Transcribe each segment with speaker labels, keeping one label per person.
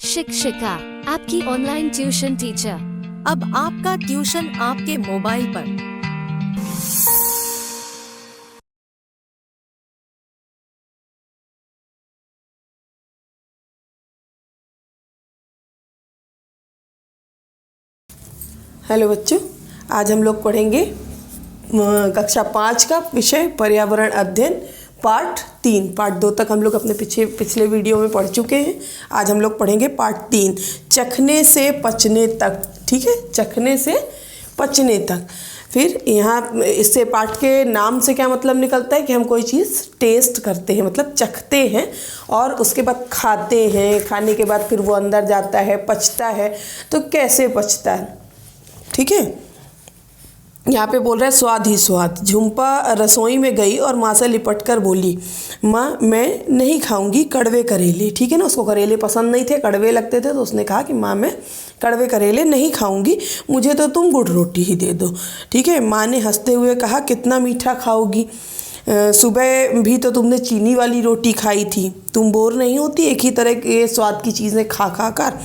Speaker 1: शिक्षिका, आपकी online tuition teacher.
Speaker 2: अब आपका ट्यूशन आपके मोबाइल पर।
Speaker 3: हेलो बच्चों, आज हम लोग पढ़ेंगे कक्षा 5 का विषय पर्यावरण अध्ययन पार्ट 3। पार्ट 2 तक हम लोग अपने पिछले वीडियो में पढ़ चुके हैं। आज हम लोग पढ़ेंगे पार्ट 3, चखने से पचने तक। ठीक है, चखने से पचने तक। फिर यहाँ इससे पाठ के नाम से क्या मतलब निकलता है कि हम कोई चीज़ टेस्ट करते हैं, मतलब चखते हैं और उसके बाद खाते हैं। खाने के बाद फिर वो अंदर जाता है, पचता है। तो कैसे पचता है, ठीक है। यहाँ पे बोल रहा है स्वाद ही स्वाद। झुम्पा रसोई में गई और माँ से लिपट कर बोली, माँ मैं नहीं खाऊंगी कड़वे करेले। ठीक है ना, उसको करेले पसंद नहीं थे, कड़वे लगते थे। तो उसने कहा कि माँ मैं कड़वे करेले नहीं खाऊंगी, मुझे तो तुम गुड़ रोटी ही दे दो। ठीक है। माँ ने हंसते हुए कहा, कितना मीठा खाओगी, सुबह भी तो तुमने चीनी वाली रोटी खाई थी। तुम बोर नहीं होती एक ही तरह के स्वाद की चीज़ें खा खा कर।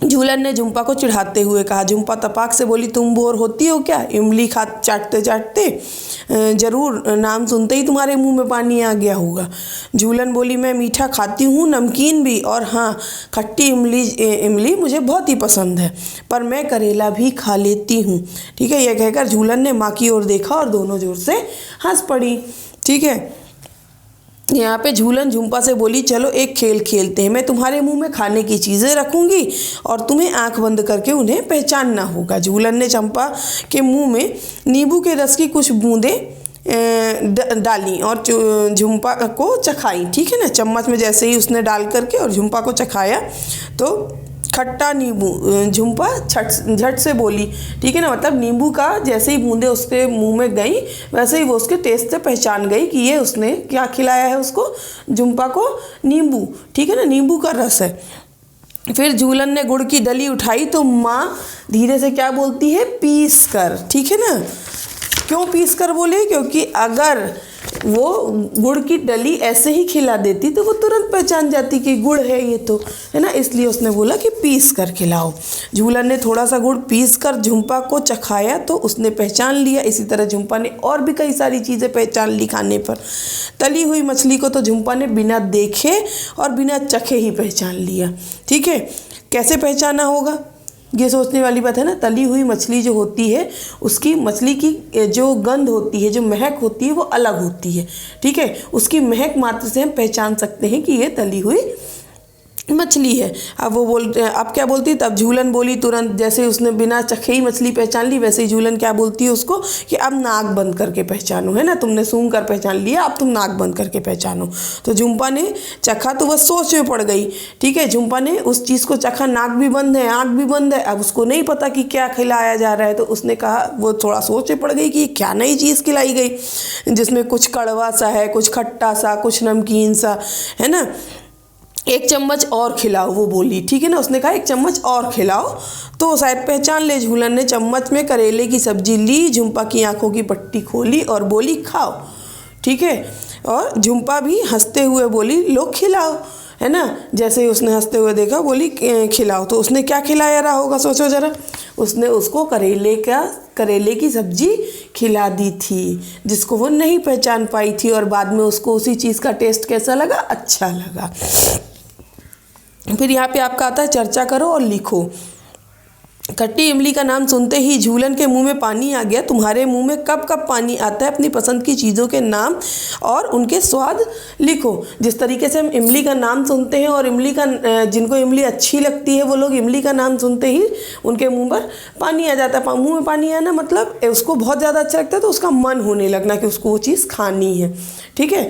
Speaker 3: झूलन ने झुम्पा को चिढ़ाते हुए कहा। झुम्पा तपाक से बोली, तुम बोर होती हो क्या? इमली खा चाटते चाटते जरूर नाम सुनते ही तुम्हारे मुंह में पानी आ गया होगा। झूलन बोली, मैं मीठा खाती हूँ, नमकीन भी, और हाँ खट्टी इमली मुझे बहुत ही पसंद है, पर मैं करेला भी खा लेती हूँ। ठीक है। यह कहकर झूलन ने माँ की ओर देखा और दोनों जोर से हंस पड़ी। ठीक है। यहाँ पे झूलन झुम्पा से बोली, चलो एक खेल खेलते हैं। मैं तुम्हारे मुंह में खाने की चीज़ें रखूँगी और तुम्हें आंख बंद करके उन्हें पहचानना होगा। झूलन ने चंपा के मुंह में नींबू के रस की कुछ बूंदें डाली और झुम्पा को चखाई। ठीक है ना, चम्मच में जैसे ही उसने डाल करके और झुम्पा को चखाया तो खट्टा नींबू। झुम्पा झट से बोली। ठीक है ना, मतलब नींबू का जैसे ही बूंदे उसके मुंह में गई वैसे ही वो उसके टेस्ट से पहचान गई कि ये उसने क्या खिलाया है उसको, झुम्पा को नींबू। ठीक है ना, नींबू का रस है। फिर झूलन ने गुड़ की डली उठाई तो माँ धीरे से क्या बोलती है, पीस कर। ठीक है ना, क्यों पीस कर बोले? क्योंकि अगर वो गुड़ की डली ऐसे ही खिला देती तो वो तुरंत पहचान जाती कि गुड़ है ये तो, है ना। इसलिए उसने बोला कि पीस कर खिलाओ। झूलन ने थोड़ा सा गुड़ पीस कर झुम्पा को चखाया तो उसने पहचान लिया। इसी तरह झुम्पा ने और भी कई सारी चीज़ें पहचान ली खाने पर। तली हुई मछली को तो झुम्पा ने बिना देखे और बिना चखे ही पहचान लिया। ठीक है, कैसे पहचाना होगा ये सोचने वाली बात है ना। तली हुई मछली जो होती है उसकी, मछली की जो गंध होती है, जो महक होती है वो अलग होती है। ठीक है, उसकी महक मात्र से हम पहचान सकते हैं कि ये तली हुई मछली है। अब अब क्या बोलती? तब झूलन बोली तुरंत, जैसे उसने बिना चखे ही मछली पहचान ली वैसे ही झूलन क्या बोलती है उसको कि अब नाक बंद करके पहचानो, है ना। तुमने सूंघ कर पहचान लिया, अब तुम नाक बंद करके पहचानो। तो झुम्पा ने चखा तो वह सोच में पड़ गई। ठीक है, झुम्पा ने उस चीज़ को चखा, नाक भी बंद है, आँख भी बंद है, अब उसको नहीं पता कि क्या खिलाया जा रहा है। तो उसने कहा, वो थोड़ा सोच में पड़ गई कि क्या नई चीज़ खिलाई गई जिसमें कुछ कड़वा सा है, कुछ खट्टा सा, कुछ नमकीन सा, है ना। एक चम्मच और खिलाओ, वो बोली। ठीक है ना, उसने कहा एक चम्मच और खिलाओ तो शायद पहचान ले। झूलन ने चम्मच में करेले की सब्जी ली, झुम्पा की आंखों की पट्टी खोली और बोली, खाओ। ठीक है, और झुम्पा भी हंसते हुए बोली, लो खिलाओ, है ना। जैसे ही उसने हंसते हुए देखा बोली खिलाओ। तो उसने क्या खिलाया रहा होगा, सोचो ज़रा। उसने उसको करेले की सब्जी खिला दी थी जिसको वो नहीं पहचान पाई थी, और बाद में उसको उसी चीज़ का टेस्ट कैसा लगा, अच्छा लगा। फिर यहाँ पे आपका आता है चर्चा करो और लिखो। खट्टी इमली का नाम सुनते ही झूलन के मुंह में पानी आ गया। तुम्हारे मुंह में कब कब पानी आता है? अपनी पसंद की चीज़ों के नाम और उनके स्वाद लिखो। जिस तरीके से हम इमली का नाम सुनते हैं और जिनको इमली अच्छी लगती है वो लोग इमली का नाम सुनते ही उनके मुंह पर पानी आ जाता है। मुंह में पानी आना मतलब उसको बहुत ज़्यादा अच्छा लगता है तो उसका मन होने लगना कि उसको वो चीज़ खानी है। ठीक है,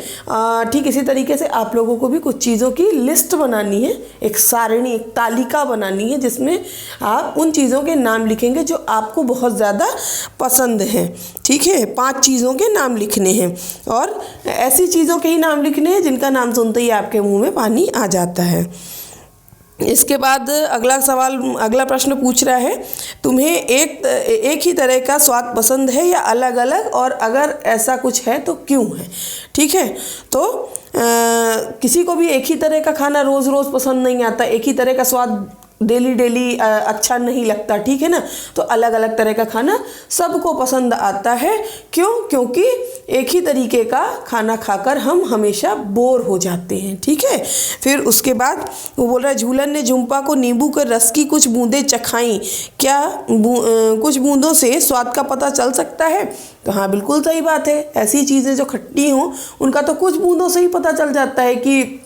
Speaker 3: ठीक इसी तरीके से आप लोगों को भी कुछ चीज़ों की लिस्ट बनानी है, एक सारणी, एक तालिका बनानी है जिसमें आप उन चीज़ों के नाम लिखेंगे जो आपको बहुत ज़्यादा पसंद हैं। ठीक है, 5 चीज़ों के नाम लिखने हैं और ऐसी चीज़ों के ही नाम लिखने हैं जिनका नाम सुनते ही आपके मुंह में पानी आ जाता है। इसके बाद अगला प्रश्न पूछ रहा है, तुम्हें एक ही तरह का स्वाद पसंद है या अलग अलग, और अगर ऐसा कुछ है तो क्यों है। ठीक है, तो किसी को भी एक ही तरह का खाना रोज़ रोज़ पसंद नहीं आता, एक ही तरह का स्वाद डेली अच्छा नहीं लगता। ठीक है ना, तो अलग अलग तरह का खाना सबको पसंद आता है। क्यों? क्योंकि एक ही तरीके का खाना खाकर हम हमेशा बोर हो जाते हैं। ठीक है, फिर उसके बाद वो बोल रहा है, झूलन ने झुम्पा को नींबू के रस की कुछ बूंदें चखाई, क्या कुछ बूंदों से स्वाद का पता चल सकता है। तो हाँ, बिल्कुल सही बात है। ऐसी चीज़ें जो खट्टी हों उनका तो कुछ बूंदों से ही पता चल जाता है कि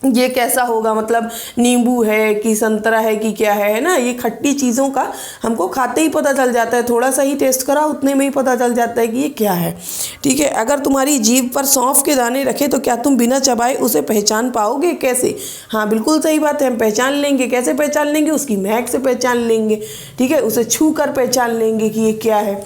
Speaker 3: ये कैसा होगा, मतलब नींबू है कि संतरा है कि क्या है ना। ये खट्टी चीज़ों का हमको खाते ही पता चल जाता है, थोड़ा सा ही टेस्ट करा उतने में ही पता चल जाता है कि ये क्या है। ठीक है, अगर तुम्हारी जीभ पर सौंफ के दाने रखे तो क्या तुम बिना चबाए उसे पहचान पाओगे? कैसे? हाँ, बिल्कुल सही बात है, हम पहचान लेंगे। कैसे पहचान लेंगे? उसकी महक से पहचान लेंगे। ठीक है, उसे छू कर पहचान लेंगे कि ये क्या है।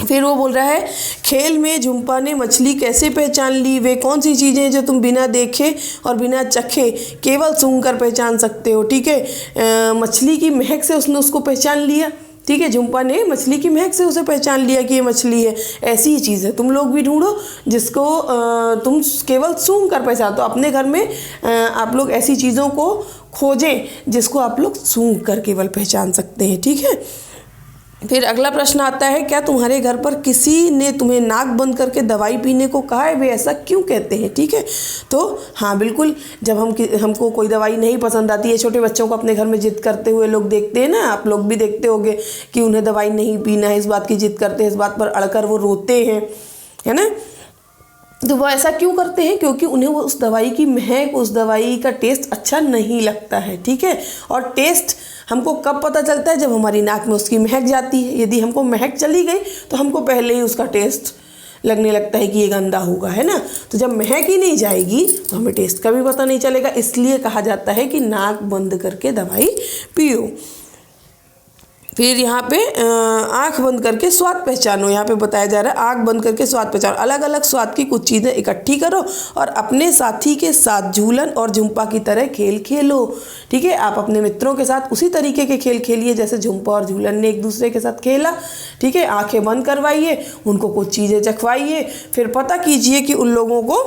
Speaker 3: फिर वो बोल रहा है, खेल में झुम्पा ने मछली कैसे पहचान ली? वे कौन सी चीज़ें जो तुम बिना देखे और बिना चखे केवल सूंघ कर पहचान सकते हो? ठीक है, मछली की महक से उसने उसको पहचान लिया। ठीक है, झुम्पा ने मछली की महक से उसे पहचान लिया कि ये मछली है। ऐसी ही चीज़ है, तुम लोग भी ढूंढो जिसको तुम केवल सूंघ कर पहचान। तो अपने घर में आप लोग ऐसी चीज़ों को खोजें जिसको आप लोग सूंघ कर केवल पहचान सकते हैं। ठीक है, फिर अगला प्रश्न आता है, क्या तुम्हारे घर पर किसी ने तुम्हें नाक बंद करके दवाई पीने को कहा है? वे ऐसा क्यों कहते हैं? ठीक है, तो हाँ बिल्कुल, जब हमको कोई दवाई नहीं पसंद आती है, छोटे बच्चों को अपने घर में जिद करते हुए लोग देखते हैं ना, आप लोग भी देखते होंगे कि उन्हें दवाई नहीं पीना है, इस बात की जिद करते हैं, इस बात पर अड़कर वो रोते हैं, है ना। तो वो ऐसा क्यों करते हैं? क्योंकि उन्हें वो उस दवाई की महक, उस दवाई का टेस्ट अच्छा नहीं लगता है। ठीक है, और टेस्ट हमको कब पता चलता है? जब हमारी नाक में उसकी महक जाती है। यदि हमको महक चली गई तो हमको पहले ही उसका टेस्ट लगने लगता है कि ये गंदा होगा, है ना। तो जब महक ही नहीं जाएगी तो हमें टेस्ट का भी पता नहीं चलेगा। इसलिए कहा जाता है कि नाक बंद करके दवाई पियो। फिर यहाँ पे आँख बंद करके स्वाद पहचानो। यहाँ पे बताया जा रहा है आँख बंद करके स्वाद पहचानो। अलग अलग स्वाद की कुछ चीज़ें इकट्ठी करो और अपने साथी के साथ झूलन और झुम्पा की तरह खेल खेलो। ठीक है, आप अपने मित्रों के साथ उसी तरीके के खेल खेलिए जैसे झुम्पा और झूलन ने एक दूसरे के साथ खेला। ठीक है, आँखें बंद करवाइए, उनको कुछ चीज़ें चखवाइए, फिर पता कीजिए कि उन लोगों को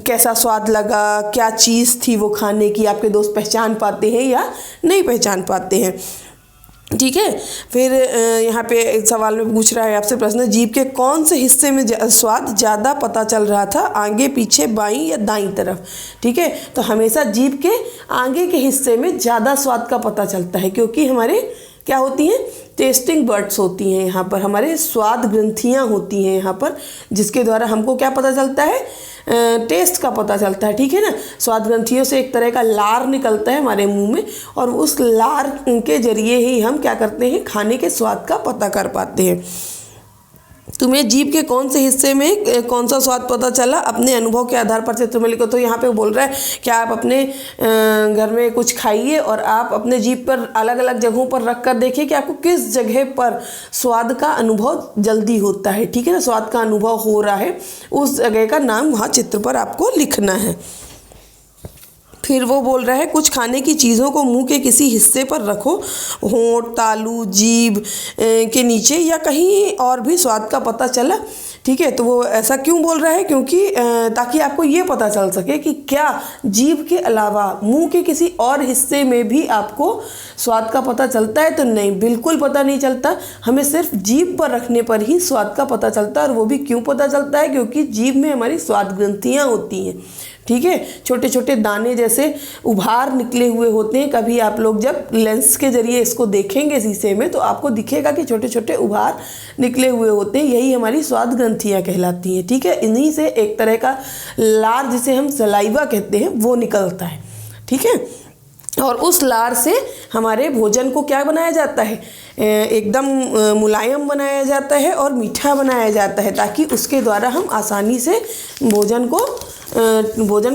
Speaker 3: कैसा स्वाद लगा, क्या चीज़ थी वो खाने की। आपके दोस्त पहचान पाते हैं या नहीं पहचान पाते हैं। ठीक है, फिर यहाँ पे एक सवाल में पूछ रहा है आपसे प्रश्न, जीभ के कौन से हिस्से में स्वाद ज़्यादा पता चल रहा था? आगे, पीछे, बाईं या दाईं तरफ? ठीक है, तो हमेशा जीभ के आगे के हिस्से में ज़्यादा स्वाद का पता चलता है, क्योंकि हमारे क्या होती हैं? टेस्टिंग बर्ड्स होती हैं यहाँ पर, हमारे स्वाद ग्रंथियाँ होती हैं यहाँ पर, जिसके द्वारा हमको क्या पता चलता है? टेस्ट का पता चलता है। ठीक है ना, स्वाद ग्रंथियों से एक तरह का लार निकलता है हमारे मुंह में, और उस लार के जरिए ही हम क्या करते हैं? खाने के स्वाद का पता कर पाते हैं। तुम्हें जीभ के कौन से हिस्से में कौन सा स्वाद पता चला? अपने अनुभव के आधार पर चित्र में लिखो। तो यहाँ पे बोल रहा है कि आप अपने घर में कुछ खाइए और आप अपने जीभ पर अलग अलग जगहों पर रख कर देखिए कि आपको किस जगह पर स्वाद का अनुभव जल्दी होता है। ठीक है ना, स्वाद का अनुभव हो रहा है, उस जगह का नाम वहाँ चित्र पर आपको लिखना है। फिर वो बोल रहा है कुछ खाने की चीज़ों को मुंह के किसी हिस्से पर रखो, होंठ, तालू, जीभ के नीचे या कहीं और भी स्वाद का पता चला। ठीक है, तो वो ऐसा क्यों बोल रहा है? क्योंकि ताकि आपको ये पता चल सके कि क्या जीभ के अलावा मुंह के किसी और हिस्से में भी आपको स्वाद का पता चलता है। तो नहीं, बिल्कुल पता नहीं चलता। हमें सिर्फ जीभ पर रखने पर ही स्वाद का पता चलता है। और वो भी क्यों पता चलता है? क्योंकि जीभ में हमारी स्वाद ग्रंथियाँ होती हैं। ठीक है, छोटे छोटे दाने जैसे उभार निकले हुए होते हैं। कभी आप लोग जब लेंस के जरिए इसको देखेंगे शीशे में तो आपको दिखेगा कि छोटे छोटे उभार निकले हुए होते हैं, यही हमारी स्वाद ग्रंथियाँ कहलाती हैं। ठीक है, इन्हीं से एक तरह का लार जिसे हम सलाइवा कहते हैं वो निकलता है। ठीक है, और उस लार से हमारे भोजन को क्या बनाया जाता है, एकदम मुलायम बनाया जाता है और मीठा बनाया जाता है, ताकि उसके द्वारा हम आसानी से भोजन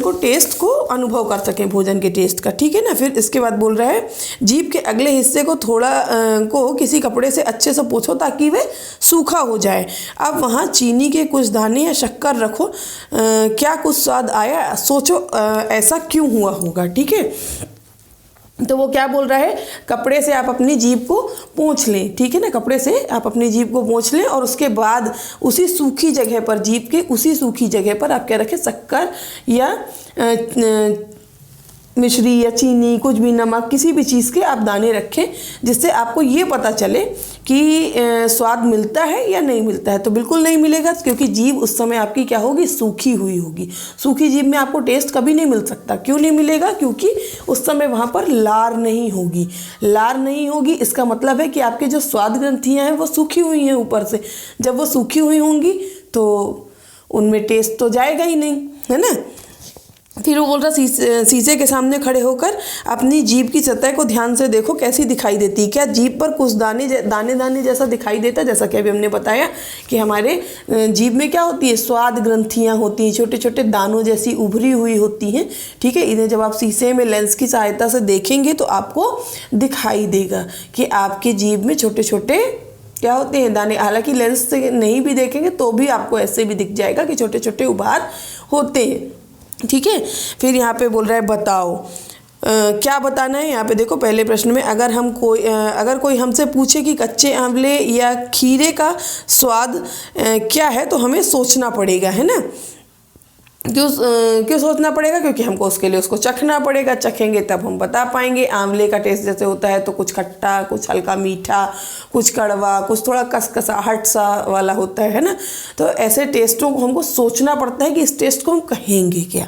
Speaker 3: को टेस्ट को अनुभव कर सकें, भोजन के टेस्ट का। ठीक है ना। फिर इसके बाद बोल रहा है जीभ के अगले हिस्से को को किसी कपड़े से अच्छे से पोंछो ताकि वे सूखा हो जाए। अब वहाँ चीनी के कुछ दाने या शक्कर रखो, क्या कुछ स्वाद आया, सोचो ऐसा क्यों हुआ होगा। ठीक है। तो वो क्या बोल रहा है, कपड़े से आप अपनी जीभ को पोंछ लें। ठीक है ना। कपड़े से आप अपनी जीभ को पोंछ लें और उसके बाद उसी सूखी जगह पर, जीभ के उसी सूखी जगह पर आप क्या रखें, शक्कर या मिश्री या चीनी, कुछ भी, नमक, किसी भी चीज़ के आप दाने रखें, जिससे आपको ये पता चले कि स्वाद मिलता है या नहीं मिलता है। तो बिल्कुल नहीं मिलेगा, क्योंकि जीभ उस समय आपकी क्या होगी, सूखी हुई होगी। सूखी जीभ में आपको टेस्ट कभी नहीं मिल सकता। क्यों नहीं मिलेगा, क्योंकि उस समय वहाँ पर लार नहीं होगी। लार नहीं होगी इसका मतलब है कि आपके जो स्वाद ग्रंथियाँ हैं वो सूखी हुई हैं ऊपर से। जब वो सूखी हुई होंगी तो उनमें टेस्ट तो जाएगा ही नहीं, है ना। फिर वो बोल रहा शीशे के सामने खड़े होकर अपनी जीभ की सतह को ध्यान से देखो कैसी दिखाई देती है। क्या जीभ पर कुछ दाने जैसा दिखाई देता है, जैसा कि अभी हमने बताया कि हमारे जीभ में क्या होती है, स्वाद ग्रंथियाँ होती हैं, छोटे छोटे दानों जैसी उभरी हुई होती हैं। ठीक है। इन्हें जब आप शीशे में लेंस की सहायता से देखेंगे तो आपको दिखाई देगा कि आपके जीभ में छोटे छोटे क्या होते हैं, दाने। हालांकि लेंस से नहीं भी देखेंगे तो भी आपको ऐसे भी दिख जाएगा कि छोटे छोटे उभार होते हैं। ठीक है। फिर यहाँ पे बोल रहा है बताओ, क्या बताना है। यहाँ पे देखो पहले प्रश्न में अगर कोई हमसे पूछे कि कच्चे आंवले या खीरे का स्वाद क्या है, तो हमें सोचना पड़ेगा, है ना। क्यों सोचना पड़ेगा, क्योंकि हमको उसके लिए उसको चखना पड़ेगा। चखेंगे तब हम बता पाएंगे। आंवले का टेस्ट जैसे होता है तो कुछ खट्टा, कुछ हल्का मीठा, कुछ कड़वा, कुछ थोड़ा कसकसाहट सा वाला होता है ना। तो ऐसे टेस्टों को हमको सोचना पड़ता है कि इस टेस्ट को हम कहेंगे क्या।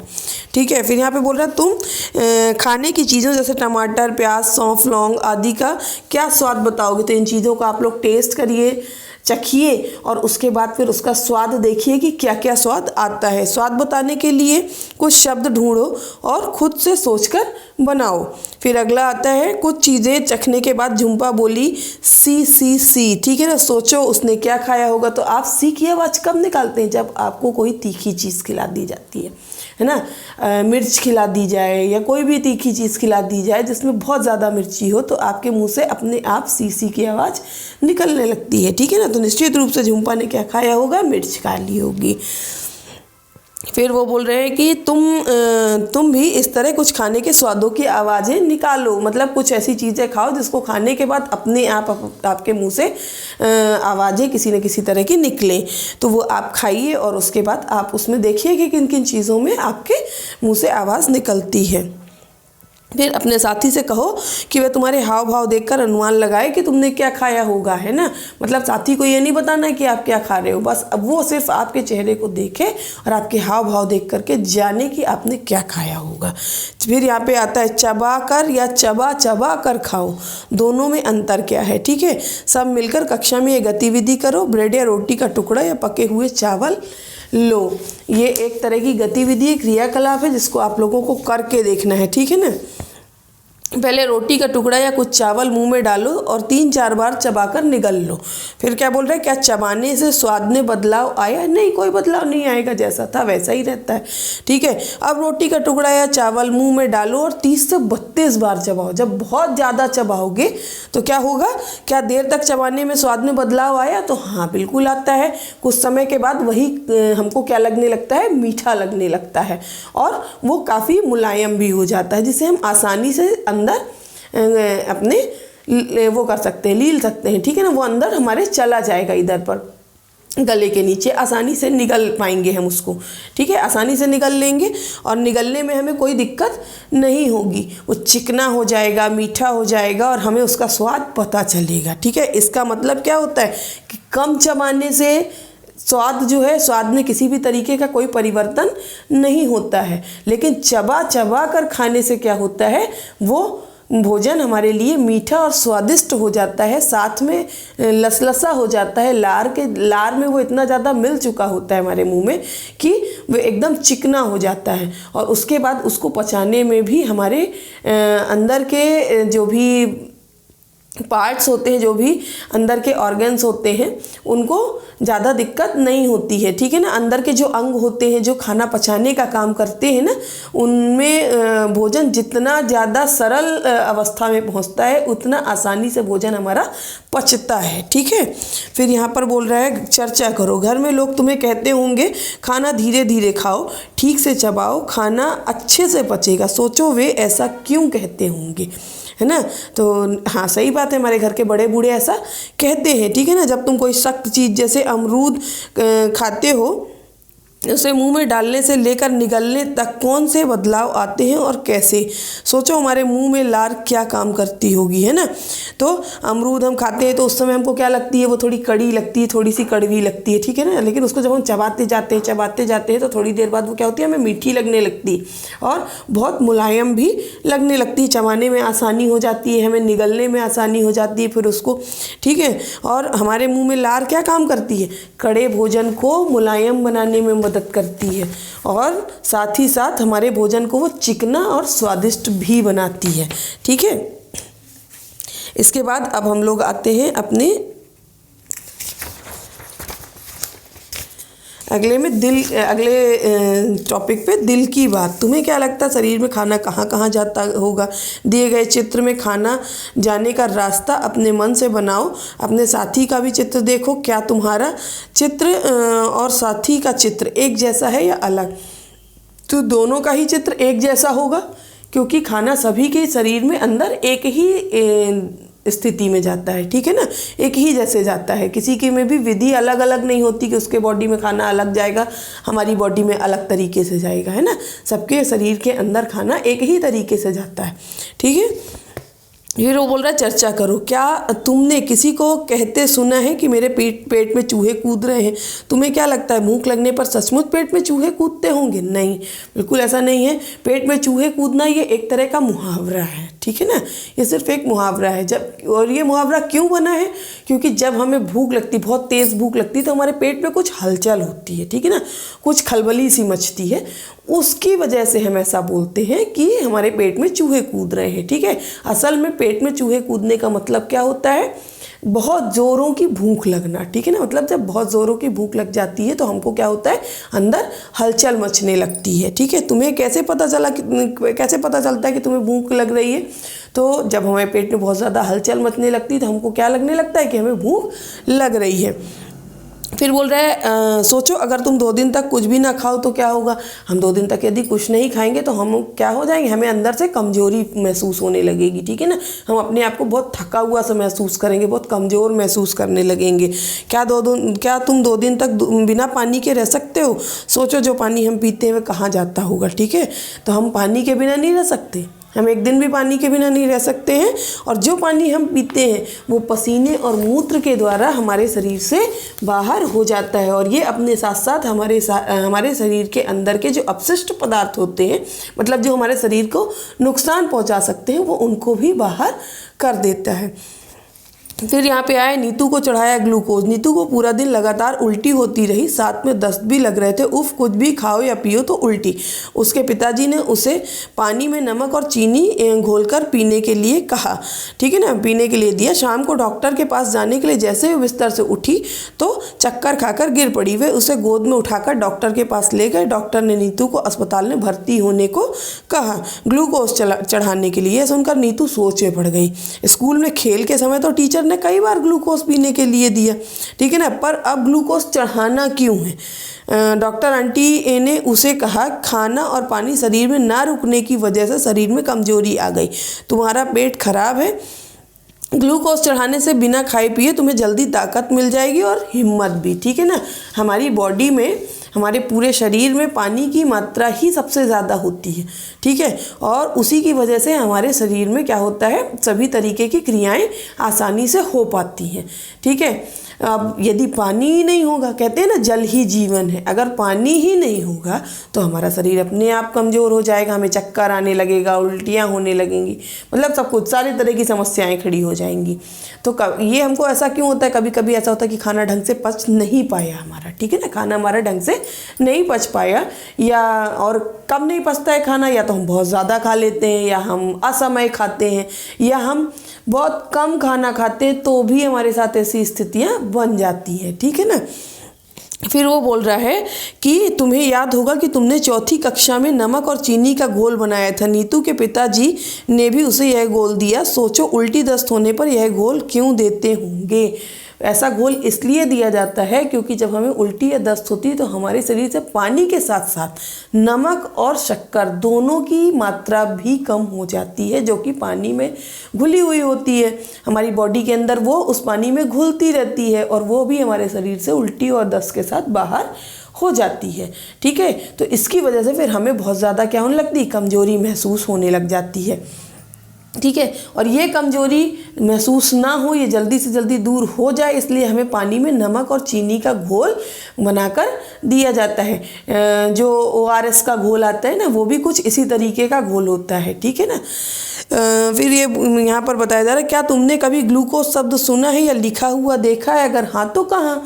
Speaker 3: ठीक है। फिर यहाँ पे बोल रहा है तुम खाने की चीज़ों जैसे टमाटर, प्याज, सौंफ, लौंग आदि का क्या स्वाद बताओगे। तो इन चीज़ों का आप लोग टेस्ट करिए, चखिए और उसके बाद फिर उसका स्वाद देखिए कि क्या क्या स्वाद आता है। स्वाद बताने के लिए कुछ शब्द ढूंढो और खुद से सोचकर बनाओ। फिर अगला आता है कुछ चीज़ें चखने के बाद झुम्पा बोली सी सी सी। ठीक है ना। सोचो उसने क्या खाया होगा। तो आप सी की आवाज़ कब निकालते हैं, जब आपको कोई तीखी चीज़ खिला दी जाती है ना। मिर्च खिला दी जाए या कोई भी तीखी चीज़ खिला दी जाए जिसमें बहुत ज़्यादा मिर्ची हो, तो आपके मुंह से अपने आप सी सी की आवाज़ निकलने लगती है। ठीक है ना। तो निश्चित रूप से झुम्पा ने क्या खाया होगा, मिर्च खा ली होगी। फिर वो बोल रहे हैं कि तुम भी इस तरह कुछ खाने के स्वादों की आवाज़ें निकालो। मतलब कुछ ऐसी चीज़ें खाओ जिसको खाने के बाद अपने आप आपके मुंह से आवाज़ें किसी न किसी तरह की निकलें। तो वो आप खाइए और उसके बाद आप उसमें देखिए कि किन किन चीज़ों में आपके मुंह से आवाज़ निकलती है। फिर अपने साथी से कहो कि वह तुम्हारे हाव भाव देखकर अनुमान लगाए कि तुमने क्या खाया होगा, है ना। मतलब साथी को ये नहीं बताना है कि आप क्या खा रहे हो, बस अब वो सिर्फ आपके चेहरे को देखे और आपके हाव भाव देख करके जाने कि आपने क्या खाया होगा। फिर यहाँ पे आता है चबा कर या चबा कर खाओ, दोनों में अंतर क्या है। ठीक है। सब मिलकर कक्षा में ये गतिविधि करो। ब्रेड या रोटी का टुकड़ा या पके हुए चावल लो। ये एक तरह की गतिविधि, क्रियाकलाप है जिसको आप लोगों को करके देखना है। ठीक है ना। पहले रोटी का टुकड़ा या कुछ चावल मुंह में डालो और 3-4 बार चबाकर निगल लो। फिर क्या बोल रहा है, क्या चबाने से स्वाद में बदलाव आया। नहीं, कोई बदलाव नहीं आएगा, जैसा था वैसा ही रहता है। ठीक है। अब रोटी का टुकड़ा या चावल मुंह में डालो और 30 से 32 बार चबाओ। जब बहुत ज़्यादा चबाओगे तो क्या होगा, क्या देर तक चबाने में स्वाद में बदलाव आया। तो हाँ, बिल्कुल आता है। कुछ समय के बाद वही हमको क्या लगने लगता है, मीठा लगने लगता है और वो काफ़ी मुलायम भी हो जाता है, जिसे हम आसानी से अंदर अपने वो कर सकते हैं, लील सकते हैं। ठीक है ना। वो अंदर हमारे चला जाएगा, इधर पर गले के नीचे आसानी से निगल पाएंगे हम उसको। ठीक है। आसानी से निगल लेंगे और निगलने में हमें कोई दिक्कत नहीं होगी। वो चिकना हो जाएगा, मीठा हो जाएगा और हमें उसका स्वाद पता चलेगा। ठीक है। इसका मतलब क्या होता है कि कम चबाने से स्वाद जो है, स्वाद में किसी भी तरीके का कोई परिवर्तन नहीं होता है, लेकिन चबा कर खाने से क्या होता है, वो भोजन हमारे लिए मीठा और स्वादिष्ट हो जाता है, साथ में लसलसा हो जाता है। लार में वो इतना ज़्यादा मिल चुका होता है हमारे मुंह में कि वो एकदम चिकना हो जाता है, और उसके बाद उसको पचाने में भी हमारे अंदर के जो भी पार्ट्स होते हैं, जो भी अंदर के ऑर्गन्स होते हैं, उनको ज़्यादा दिक्कत नहीं होती है, ठीक है ना। अंदर के जो अंग होते हैं जो खाना पचाने का काम करते हैं ना, उनमें भोजन जितना ज़्यादा सरल अवस्था में पहुंचता है उतना आसानी से भोजन हमारा पचता है, ठीक है। फिर यहाँ पर बोल रहा है चर्चा करो। घर में लोग तुम्हें कहते होंगे खाना धीरे धीरे खाओ, ठीक से चबाओ, खाना अच्छे से पचेगा। सोचो वे ऐसा क्यों कहते होंगे, है ना। तो हाँ, सही बात है, हमारे घर के बड़े बूढ़े ऐसा कहते हैं, ठीक है ना। जब तुम कोई सख्त चीज़ जैसे अमरूद खाते हो, उसे मुंह में डालने से लेकर निगलने तक कौन से बदलाव आते हैं और कैसे। सोचो हमारे मुंह में लार क्या काम करती होगी, है ना। तो अमरूद हम खाते हैं तो उस समय हमको क्या लगती है, वो थोड़ी कड़ी लगती है, थोड़ी सी कड़वी लगती है, ठीक है ना। लेकिन उसको जब हम चबाते जाते हैं तो थोड़ी देर बाद वो क्या होती है, हमें मीठी लगने लगती है और बहुत मुलायम भी लगने लगती है। चबाने में आसानी हो जाती है, हमें निगलने में आसानी हो जाती है फिर उसको, ठीक है। और हमारे मुँह में लार क्या काम करती है, कड़े भोजन को मुलायम बनाने में मदद करती है, और साथ ही साथ हमारे भोजन को वो चिकना और स्वादिष्ट भी बनाती है, ठीक है। इसके बाद अब हम लोग आते हैं अपने अगले टॉपिक पे, दिल की बात। तुम्हें क्या लगता है शरीर में खाना कहाँ कहाँ जाता होगा। दिए गए चित्र में खाना जाने का रास्ता अपने मन से बनाओ। अपने साथी का भी चित्र देखो, क्या तुम्हारा चित्र और साथी का चित्र एक जैसा है या अलग। तो दोनों का ही चित्र एक जैसा होगा, क्योंकि खाना सभी के शरीर में अंदर एक ही स्थिति में जाता है, ठीक है ना, एक ही जैसे जाता है। किसी की में भी विधि अलग अलग नहीं होती कि उसके बॉडी में खाना अलग जाएगा, हमारी बॉडी में अलग तरीके से जाएगा, है ना। सबके शरीर के अंदर खाना एक ही तरीके से जाता है, ठीक है। फिर वो बोल रहा है चर्चा करो। क्या तुमने किसी को कहते सुना है कि मेरे पेट में चूहे कूद रहे हैं। तुम्हें क्या लगता है भूख लगने पर सचमुच पेट में चूहे कूदते होंगे। नहीं, बिल्कुल ऐसा नहीं है। पेट में चूहे कूदना ये एक तरह का मुहावरा है, ठीक है ना। ये सिर्फ एक मुहावरा है। और ये मुहावरा क्यों बना है, क्योंकि जब हमें भूख लगती, बहुत तेज़ भूख लगती, तो हमारे पेट में कुछ हलचल होती है, ठीक है ना, कुछ खलबली सी मचती है। उसकी वजह से हम ऐसा बोलते हैं कि हमारे पेट में चूहे कूद रहे हैं, ठीक है। असल में पेट में चूहे कूदने का मतलब क्या होता है, बहुत ज़ोरों की भूख लगना, ठीक है ना। मतलब जब बहुत ज़ोरों की भूख लग जाती है तो हमको क्या होता है, अंदर हलचल मचने लगती है, ठीक है। तुम्हें कैसे पता चलता है कि तुम्हें भूख लग रही है। तो जब हमारे पेट में बहुत ज़्यादा हलचल मचने लगती है तो हमको क्या लगने लगता है कि हमें भूख लग रही है। फिर बोल रहा है सोचो अगर तुम 2 दिन तक कुछ भी ना खाओ तो क्या होगा। हम 2 दिन तक यदि कुछ नहीं खाएंगे तो हम क्या हो जाएंगे, हमें अंदर से कमज़ोरी महसूस होने लगेगी, ठीक है ना। हम अपने आप को बहुत थका हुआ सा महसूस करेंगे, बहुत कमज़ोर महसूस करने लगेंगे। क्या तुम 2 दिन तक बिना पानी के रह सकते हो। सोचो जो पानी हम पीते हैं वह कहाँ जाता होगा, ठीक है। तो हम पानी के बिना नहीं रह सकते, हम एक दिन भी पानी के बिना नहीं रह सकते हैं। और जो पानी हम पीते हैं वो पसीने और मूत्र के द्वारा हमारे शरीर से बाहर हो जाता है, और ये अपने साथ साथ हमारे शरीर के अंदर के जो अपशिष्ट पदार्थ होते हैं, मतलब जो हमारे शरीर को नुकसान पहुंचा सकते हैं, वो उनको भी बाहर कर देता है। फिर यहाँ पे आए, नीतू को चढ़ाया ग्लूकोज। नीतू को पूरा दिन लगातार उल्टी होती रही, साथ में दस्त भी लग रहे थे। उफ, कुछ भी खाओ या पियो तो उल्टी। उसके पिताजी ने उसे पानी में नमक और चीनी घोलकर पीने के लिए कहा, ठीक है ना, पीने के लिए दिया। शाम को डॉक्टर के पास जाने के लिए जैसे ही बिस्तर से उठी तो चक्कर खाकर गिर पड़ी। वे उसे गोद में उठाकर डॉक्टर के पास ले गए। डॉक्टर ने नीतू को अस्पताल में भर्ती होने को कहा ग्लूकोज चढ़ाने के लिए। सुनकर नीतू सोच में पड़ गई। स्कूल में खेल के समय तो टीचर ने कई बार ग्लूकोज पीने के लिए दिया, ठीक है ना, पर अब ग्लूकोज चढ़ाना क्यों है। डॉक्टर आंटी ने उसे कहा, खाना और पानी शरीर में ना रुकने की वजह से शरीर में कमजोरी आ गई। तुम्हारा पेट खराब है, ग्लूकोज चढ़ाने से बिना खाए पिए तुम्हें जल्दी ताकत मिल जाएगी और हिम्मत भी, ठीक है ना। हमारी बॉडी में हमारे पूरे शरीर में पानी की मात्रा ही सबसे ज़्यादा होती है, ठीक है। और उसी की वजह से हमारे शरीर में क्या होता है, सभी तरीके की क्रियाएं आसानी से हो पाती हैं, ठीक है। अब यदि पानी ही नहीं होगा, कहते हैं ना जल ही जीवन है, अगर पानी ही नहीं होगा तो हमारा शरीर अपने आप कमज़ोर हो जाएगा, हमें चक्कर आने लगेगा, उल्टियाँ होने लगेंगी, मतलब सब कुछ सारी तरह की समस्याएं खड़ी हो जाएंगी। तो ये हमको ऐसा क्यों होता है, कभी कभी ऐसा होता है कि खाना ढंग से पच नहीं पाया हमारा, ठीक है ना, खाना हमारा ढंग से नहीं पच पाया, या और कब नहीं पचता है खाना, या तो हम बहुत ज़्यादा खा लेते हैं, या हम असमय खाते हैं, या हम बहुत कम खाना खाते हैं, तो भी हमारे साथ ऐसी स्थितियाँ बन जाती हैं, ठीक है ना। फिर वो बोल रहा है कि तुम्हें याद होगा कि तुमने चौथी कक्षा में नमक और चीनी का घोल बनाया था। नीतू के पिताजी ने भी उसे यह घोल दिया। सोचो उल्टी दस्त होने पर यह घोल क्यों देते होंगे। ऐसा घोल इसलिए दिया जाता है क्योंकि जब हमें उल्टी या दस्त होती है तो हमारे शरीर से पानी के साथ साथ नमक और शक्कर दोनों की मात्रा भी कम हो जाती है, जो कि पानी में घुली हुई होती है। हमारी बॉडी के अंदर वो उस पानी में घुलती रहती है और वो भी हमारे शरीर से उल्टी और दस्त के साथ बाहर हो जाती है, ठीक है। तो इसकी वजह से फिर हमें बहुत ज़्यादा क्या होने लगती है, कमज़ोरी महसूस होने लग जाती है, ठीक है। और ये कमज़ोरी महसूस ना हो, ये जल्दी से जल्दी दूर हो जाए, इसलिए हमें पानी में नमक और चीनी का घोल बनाकर दिया जाता है। जो ORS का घोल आता है ना, वो भी कुछ इसी तरीके का घोल होता है, ठीक है ना। फिर ये यहाँ पर बताया जा रहा है, क्या तुमने कभी ग्लूकोज शब्द सुना है या लिखा हुआ देखा है, अगर हाँ तो कहाँ,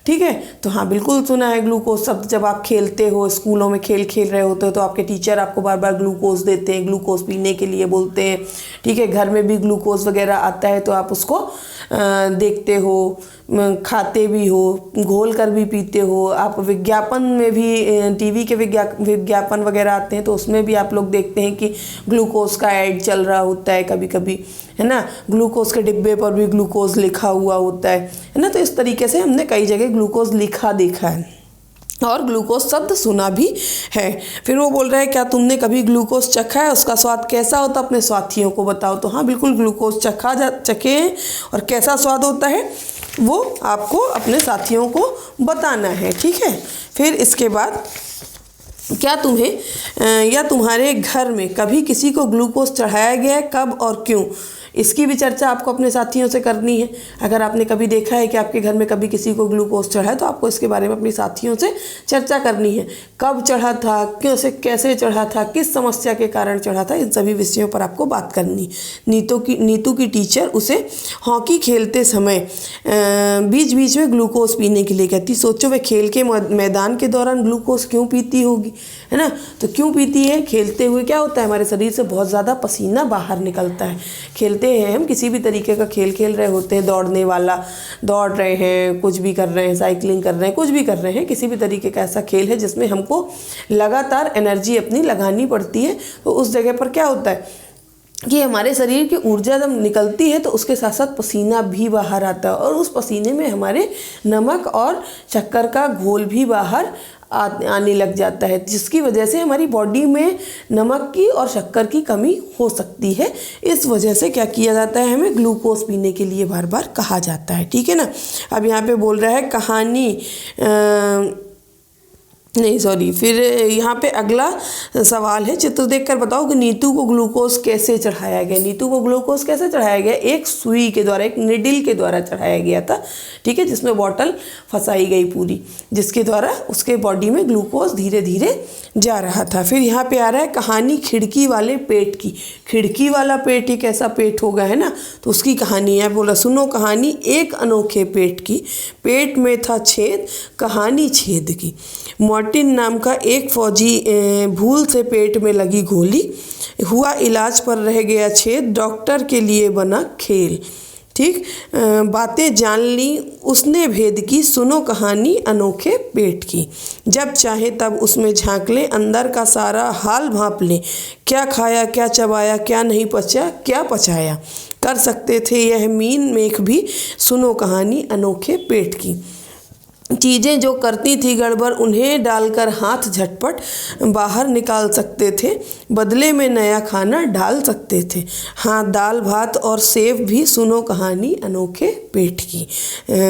Speaker 3: ठीक है। तो हाँ बिल्कुल सुना है ग्लूकोज शब्द। जब आप खेलते हो, स्कूलों में खेल खेल रहे होते हो तो आपके टीचर आपको बार बार ग्लूकोज देते हैं, ग्लूकोज पीने के लिए बोलते हैं, ठीक है। घर में भी ग्लूकोज वगैरह आता है तो आप उसको देखते हो, खाते भी हो, घोल कर भी पीते हो। आप विज्ञापन में भी, टीवी के विज्ञापन वगैरह आते हैं तो उसमें भी आप लोग देखते हैं कि ग्लूकोज का ऐड चल रहा होता है कभी कभी, है ना। ग्लूकोज के डिब्बे पर भी ग्लूकोज लिखा हुआ होता है ना। तो इस तरीके से हमने कई जगह ग्लूकोज लिखा देखा है और ग्लूकोज शब्द सुना भी है। फिर वो बोल रहा है, क्या तुमने कभी ग्लूकोज चखा है, उसका स्वाद कैसा होता है, अपने साथियों को बताओ। तो हाँ बिल्कुल ग्लूकोज चखे हैं और कैसा स्वाद होता है वो आपको अपने साथियों को बताना है, ठीक है। फिर इसके बाद, क्या तुम्हें या तुम्हारे घर में कभी किसी को ग्लूकोज चढ़ाया गया है, कब और क्यों, इसकी भी चर्चा आपको अपने साथियों से करनी है। अगर आपने कभी देखा है कि आपके घर में कभी किसी को ग्लूकोज चढ़ा है तो आपको इसके बारे में अपने साथियों से चर्चा करनी है। कब चढ़ा था, कैसे चढ़ा था, किस समस्या के कारण चढ़ा था, इन सभी विषयों पर आपको बात करनी। नीतू की टीचर उसे हॉकी खेलते समय बीच बीच में ग्लूकोज पीने के लिए कहती। सोचो वह खेल के मैदान के दौरान ग्लूकोज क्यों पीती होगी, है ना। तो क्यों पीती है, खेलते हुए क्या होता है, हमारे शरीर से बहुत ज़्यादा पसीना बाहर निकलता है। खेलते हैं हम, किसी भी तरीके का खेल खेल रहे होते हैं, दौड़ने वाला दौड़ रहे हैं, कुछ भी कर रहे हैं, साइकिलिंग कर रहे हैं, कुछ भी कर रहे हैं, किसी भी तरीके का ऐसा खेल है जिसमें हमको लगातार एनर्जी अपनी लगानी पड़ती है। तो उस जगह पर क्या होता है कि हमारे शरीर की ऊर्जा जब निकलती है तो उसके साथ साथ पसीना भी बाहर आता है और उस पसीने में हमारे नमक और शक्कर का घोल भी बाहर आने लग जाता है, जिसकी वजह से हमारी बॉडी में नमक की और शक्कर की कमी हो सकती है। इस वजह से क्या किया जाता है, हमें ग्लूकोज पीने के लिए बार बार कहा जाता है, ठीक है ना। अब यहाँ पे बोल रहा है कहानी नहीं सॉरी फिर यहाँ पे अगला सवाल है, चित्र देखकर बताओ कि नीतू को ग्लूकोज कैसे चढ़ाया गया। नीतू को ग्लूकोज कैसे चढ़ाया गया, एक सुई के द्वारा, एक निडिल के द्वारा चढ़ाया गया था, ठीक है, जिसमें बॉटल फंसाई गई पूरी, जिसके द्वारा उसके बॉडी में ग्लूकोज धीरे धीरे जा रहा था। फिर यहाँ पे आ रहा है कहानी खिड़की वाले पेट की। खिड़की वाला पेट एक ऐसा पेट होगा, है ना, तो उसकी कहानी है। बोला सुनो कहानी एक अनोखे पेट की। पेट में था छेद, कहानी छेद की। मार्टिन नाम का एक फौजी भूल से पेट में लगी गोली, हुआ इलाज पर रह गया छेद, डॉक्टर के लिए बना खेल। ठीक, बातें जान ली उसने भेद की, सुनो कहानी अनोखे पेट की। जब चाहे तब उसमें झांक ले, अंदर का सारा हाल भांप ले, क्या खाया क्या चबाया, क्या नहीं पचा क्या पचाया, कर सकते थे यह मीन मेख भी, सुनो कहानी अनोखे पेट की। चीज़ें जो करती थी गड़बड़ उन्हें डालकर हाथ झटपट बाहर निकाल सकते थे, बदले में नया खाना डाल सकते थे। हाँ, दाल भात और सेव भी सुनो कहानी अनोखे पेट की।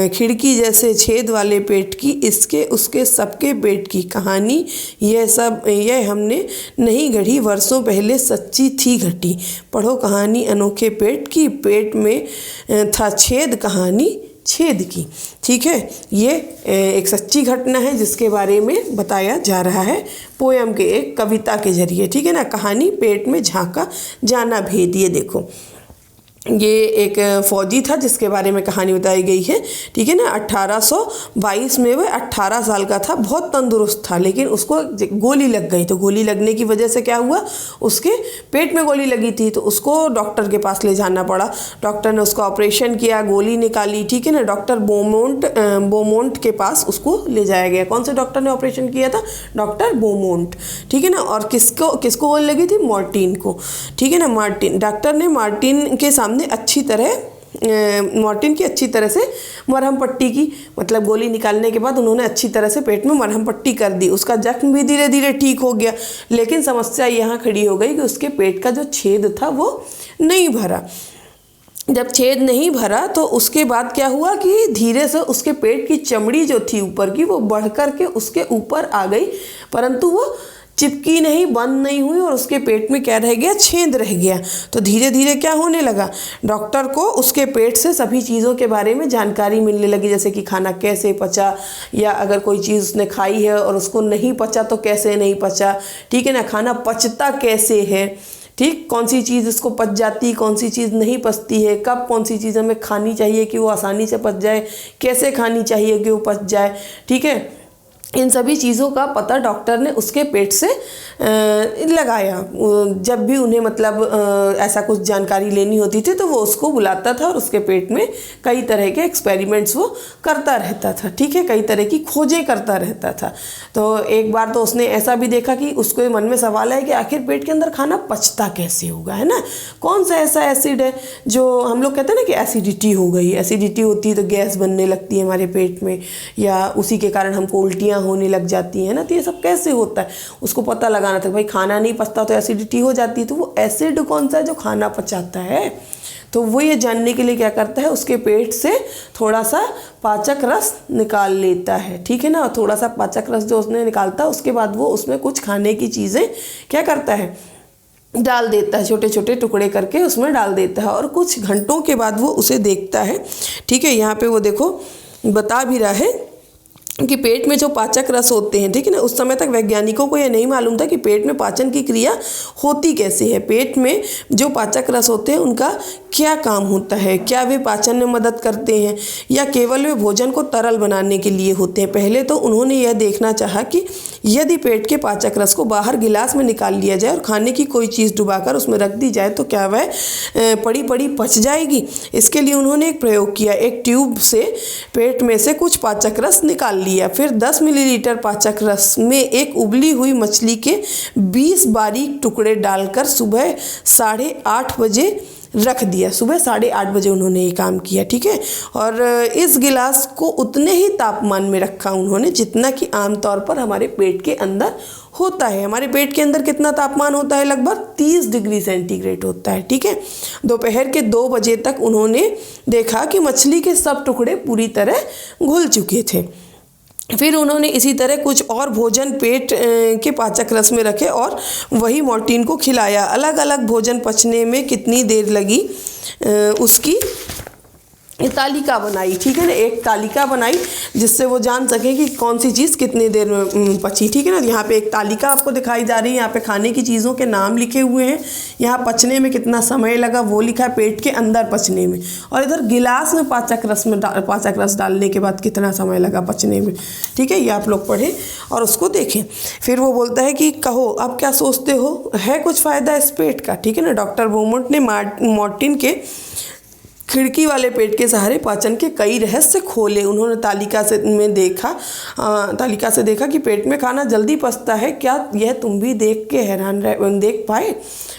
Speaker 3: खिड़की जैसे छेद वाले पेट की, इसके उसके सबके पेट की कहानी यह हमने नहीं गढ़ी, वर्षों पहले सच्ची थी घटी। पढ़ो कहानी अनोखे पेट की, पेट में था छेद कहानी छेद की। ठीक है, ये एक सच्ची घटना है जिसके बारे में बताया जा रहा है पोयम के, एक कविता के जरिए। ठीक है ना, कहानी पेट में झांका जाना भेद। ये देखो, ये एक फ़ौजी था जिसके बारे में कहानी बताई गई है। ठीक है ना, 1822 में वह 18 साल का था, बहुत तंदुरुस्त था, लेकिन उसको गोली लग गई। तो गोली लगने की वजह से क्या हुआ, उसके पेट में गोली लगी थी, तो उसको डॉक्टर के पास ले जाना पड़ा। डॉक्टर ने उसका ऑपरेशन किया, गोली निकाली। ठीक है ना, डॉक्टर बोमोंट के पास उसको ले जाया गया। कौन से डॉक्टर ने ऑपरेशन किया था? Doctor Beaumont. ठीक है ना, और किसको गोली लगी थी? मार्टिन को। ठीक है ना, मार्टिन डॉक्टर ने मार्टिन के सामने मार्टिन की अच्छी तरह से मरहम पट्टी की। मतलब गोली निकालने के बाद उन्होंने अच्छी तरह से पेट में मरहम पट्टी कर दी। उसका जख्म भी धीरे धीरे ठीक हो गया, लेकिन समस्या यहाँ खड़ी हो गई कि उसके पेट का जो छेद था वो नहीं भरा। जब छेद नहीं भरा तो उसके बाद क्या हुआ कि धीरे से उसके पेट की चमड़ी जो थी ऊपर की, वो बढ़ कर के उसके ऊपर आ गई, परंतु वो चिपकी नहीं, बंद नहीं हुई, और उसके पेट में क्या रह गया? छेद रह गया। तो धीरे धीरे क्या होने लगा, डॉक्टर को उसके पेट से सभी चीज़ों के बारे में जानकारी मिलने लगी, जैसे कि खाना कैसे पचा, या अगर कोई चीज़ उसने खाई है और उसको नहीं पचा तो कैसे नहीं पचा। ठीक है ना, खाना पचता कैसे है, ठीक, कौन सी चीज़ इसको पच जाती, कौन सी चीज़ नहीं पचती है, कब कौन सी चीज़ हमें खानी चाहिए कि वो आसानी से पच जाए, कैसे खानी चाहिए कि वो पच जाए। ठीक है, इन सभी चीज़ों का पता डॉक्टर ने उसके पेट से लगाया। जब भी उन्हें मतलब ऐसा कुछ जानकारी लेनी होती थी तो वो उसको बुलाता था और उसके पेट में कई तरह के एक्सपेरिमेंट्स वो करता रहता था। ठीक है, कई तरह की खोजें करता रहता था। तो एक बार तो उसने ऐसा भी देखा कि उसके मन में सवाल है कि आखिर पेट के अंदर खाना पचता कैसे होगा, है ना। कौन सा ऐसा एसिड है जो हम लोग कहते हैं ना कि एसिडिटी हो गई, एसिडिटी होती है तो गैस बनने लगती है हमारे पेट में, या उसी के कारण हमको उल्टियाँ होने लग जाती हैं ना। तो ये सब कैसे होता है, उसको पता लगाना था। भाई खाना नहीं पचता तो एसिडिटी हो जाती है, तो वो एसिड कौन सा है जो खाना पचाता है। तो वो ये जानने के लिए क्या करता है, उसके पेट से थोड़ा सा पाचक रस निकाल लेता है। ठीक है ना, थोड़ा सा पाचक रस जो उसने निकालता है, उसके बाद वो उसमें कुछ खाने की चीज़ें क्या करता है, डाल देता है, छोटे छोटे टुकड़े करके उसमें डाल देता है, और कुछ घंटों के बाद वो उसे देखता है। ठीक है, यहाँ पे वो देखो बता भी रहा है कि पेट में जो पाचक रस होते हैं, ठीक है ना, उस समय तक वैज्ञानिकों को यह नहीं मालूम था कि पेट में पाचन की क्रिया होती कैसे है। पेट में जो पाचक रस होते हैं उनका क्या काम होता है, क्या वे पाचन में मदद करते हैं या केवल वे भोजन को तरल बनाने के लिए होते हैं। पहले तो उन्होंने यह देखना चाहा कि यदि पेट के पाचक रस को बाहर गिलास में निकाल लिया जाए और खाने की कोई चीज़ डुबाकर उसमें रख दी जाए तो क्या वह पड़ी पड़ी पच जाएगी। इसके लिए उन्होंने एक प्रयोग किया, एक ट्यूब से पेट में से कुछ पाचक रस निकाल लिया, फिर 10 मिलीलीटर पाचक रस में एक उबली हुई मछली के 20 बारीक टुकड़े डालकर सुबह 8:30 बजे रख दिया। सुबह 8:30 बजे उन्होंने ये काम किया। ठीक है, और इस गिलास को उतने ही तापमान में रखा उन्होंने जितना कि आमतौर पर हमारे पेट के अंदर होता है। हमारे पेट के अंदर कितना तापमान होता है? लगभग 30 डिग्री सेंटीग्रेड होता है। ठीक है, दोपहर के 2 बजे तक उन्होंने देखा कि मछली के सब टुकड़े पूरी तरह घुल चुके थे। फिर उन्होंने इसी तरह कुछ और भोजन पेट के पाचक रस में रखे और वही मार्टिन को खिलाया। अलग अलग भोजन पचने में कितनी देर लगी उसकी तालिका बनाई। ठीक है ना, एक तालिका बनाई जिससे वो जान सके कि कौन सी चीज़ कितनी देर में पची। ठीक है ना, यहाँ पे एक तालिका आपको दिखाई जा रही है, यहाँ पे खाने की चीज़ों के नाम लिखे हुए हैं, यहाँ पचने में कितना समय लगा वो लिखा है, पेट के अंदर पचने में, और इधर गिलास में पाचक रस डालने के बाद कितना समय लगा पचने में। ठीक है, ये आप लोग पढ़ें और उसको देखें। फिर वो बोलता है कि कहो अब क्या सोचते हो, है कुछ फ़ायदा इस पेट का। ठीक है ना, डॉक्टर बोमोंट ने मार्टिन के खिड़की वाले पेट के सहारे पाचन के कई रहस्य खोले। उन्होंने तालिका से देखा कि पेट में खाना जल्दी पचता है। क्या यह तुम भी देख के देख पाए?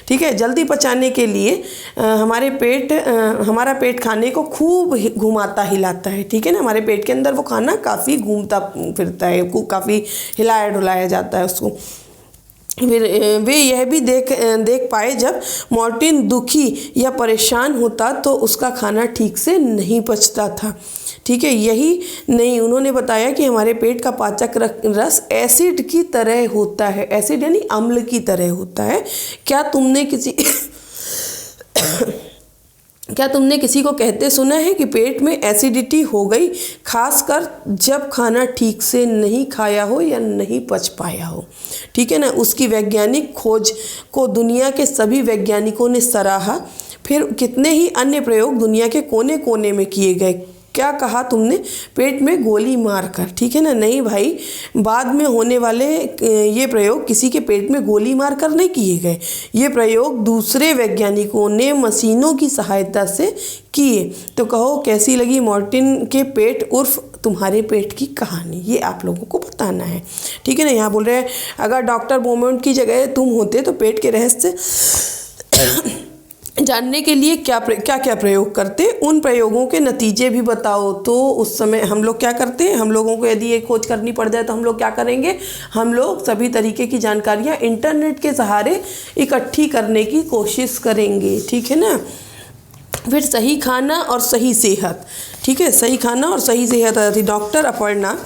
Speaker 3: ठीक है, जल्दी पचाने के लिए हमारा पेट खाने को खूब घुमाता हिलाता है। ठीक है ना, हमारे पेट के अंदर वो खाना काफ़ी घूमता फिरता है, काफ़ी हिलाया डुलाया जाता है उसको। फिर वे यह भी देख पाए जब मार्टिन दुखी या परेशान होता तो उसका खाना ठीक से नहीं पचता था। ठीक है, यही नहीं, उन्होंने बताया कि हमारे पेट का पाचक रस एसिड की तरह होता है। एसिड यानी अम्ल की तरह होता है। क्या तुमने किसी को कहते सुना है कि पेट में एसिडिटी हो गई, खासकर जब खाना ठीक से नहीं खाया हो या नहीं पच पाया हो? ठीक है ना, उसकी वैज्ञानिक खोज को दुनिया के सभी वैज्ञानिकों ने सराहा। फिर कितने ही अन्य प्रयोग दुनिया के कोने कोने में किए गए। क्या कहा तुमने? पेट में गोली मार कर। ठीक है ना, नहीं भाई, बाद में होने वाले ये प्रयोग किसी के पेट में गोली मार कर नहीं किए गए। ये प्रयोग दूसरे वैज्ञानिकों ने मशीनों की सहायता से किए। तो कहो कैसी लगी मार्टिन के पेट उर्फ तुम्हारे पेट की कहानी? ये आप लोगों को बताना है। ठीक है ना, यहाँ बोल रहे हैं अगर डॉक्टर बोमोंट की जगह तुम होते तो पेट के रहस्य जानने के लिए क्या क्या प्रयोग करते, उन प्रयोगों के नतीजे भी बताओ। तो उस समय हम लोग क्या करते हैं, हम लोगों को यदि ये खोज करनी पड़ जाए तो हम लोग क्या करेंगे, हम लोग सभी तरीके की जानकारियाँ इंटरनेट के सहारे इकट्ठी करने की कोशिश करेंगे। ठीक है ना। फिर सही खाना और सही सेहत। ठीक है, सही खाना और सही सेहत आ जाती। डॉक्टर अपर्णा